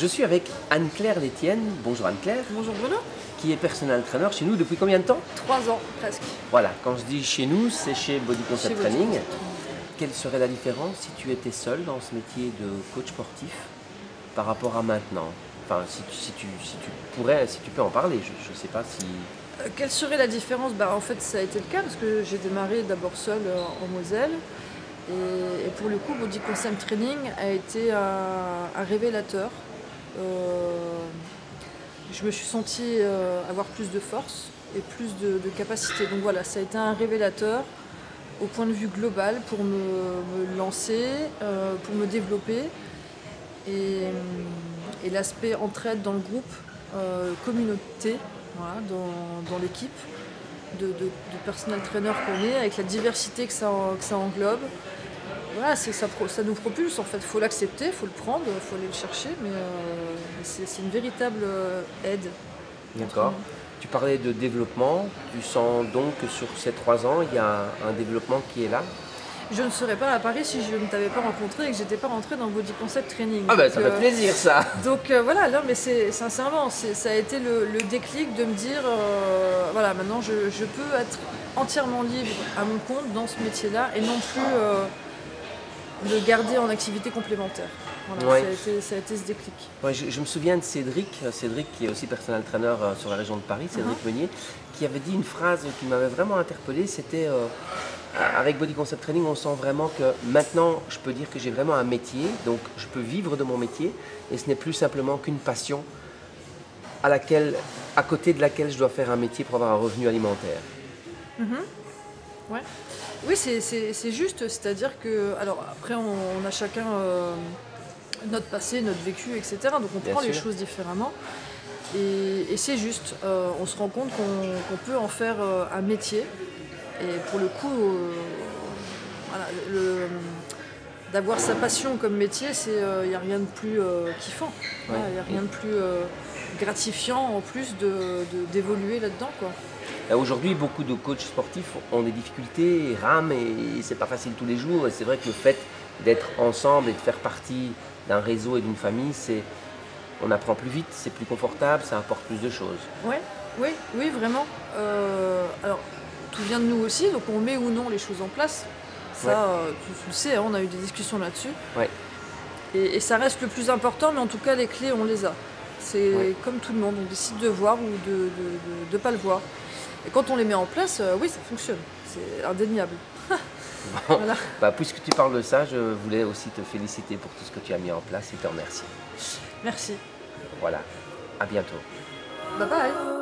Je suis avec Anne-Claire Létienne. Bonjour Anne-Claire. Bonjour Bruno. Qui est personal trainer chez nous depuis combien de temps? 3 ans presque. Voilà, quand je dis chez nous, c'est chez Body Concept Chez Body Training. Concept. Quelle serait la différence si tu étais seul dans ce métier de coach sportif par rapport à maintenant? Enfin, si tu peux en parler, je ne sais pas si... Quelle serait la différence? En fait, ça a été le cas parce que j'ai démarré d'abord seul en Moselle. Et pour le coup, Body Concept Training a été un révélateur. Je me suis sentie avoir plus de force et plus de capacité. Donc voilà, ça a été un révélateur au point de vue global pour me lancer, pour me développer. Et l'aspect entraide dans le groupe, communauté, voilà, dans l'équipe de personnel trainer qu'on est, avec la diversité que ça englobe. Voilà, ça nous propulse en fait, il faut l'accepter, il faut le prendre, il faut aller le chercher, mais c'est une véritable aide. D'accord. Tu parlais de développement, tu sens donc que sur ces 3 ans, il y a un développement qui est là? Je ne serais pas à Paris si je ne t'avais pas rencontré et que je n'étais pas rentrée dans Body Concept Training. Ah ben ça fait plaisir ça. Donc voilà, non, mais sincèrement, ça a été le déclic de me dire, voilà, maintenant je peux être entièrement libre à mon compte dans ce métier-là et non plus le garder en activité complémentaire. Voilà, Ouais. ça a été ce déclic. Ouais, je me souviens de Cédric qui est aussi personal trainer sur la région de Paris, Cédric Meunier, qui avait dit une phrase qui m'avait vraiment interpellé, c'était avec Body Concept Training, on sent vraiment que maintenant, je peux dire que j'ai vraiment un métier, donc je peux vivre de mon métier, et ce n'est plus simplement qu'une passion à côté de laquelle je dois faire un métier pour avoir un revenu alimentaire. Ouais. Oui, c'est juste, c'est-à-dire que, alors après on a chacun notre passé, notre vécu, etc. Donc on Bien prend les sûr. choses différemment. Et c'est juste, on se rend compte qu'on peut en faire un métier. Et pour le coup, voilà, d'avoir sa passion comme métier, il n'y a rien de plus kiffant. Il n'y a rien de plus gratifiant en plus d'évoluer là-dedans, quoi. Aujourd'hui, beaucoup de coachs sportifs ont des difficultés, rament et c'est pas facile tous les jours. Et c'est vrai que le fait d'être ensemble et de faire partie d'un réseau et d'une famille, on apprend plus vite, c'est plus confortable, ça apporte plus de choses. Oui, vraiment. Alors, tout vient de nous aussi, donc on met ou non les choses en place. Ça, tu le sais, hein, on a eu des discussions là-dessus. Ouais. Et ça reste le plus important, mais en tout cas, les clés, on les a. C'est comme tout le monde, on décide de voir ou de ne pas le voir. Et quand on les met en place, oui, ça fonctionne. C'est indéniable. Bon, Voilà. puisque tu parles de ça, je voulais aussi te féliciter pour tout ce que tu as mis en place et te remercier. Merci. Voilà, à bientôt. Bye bye.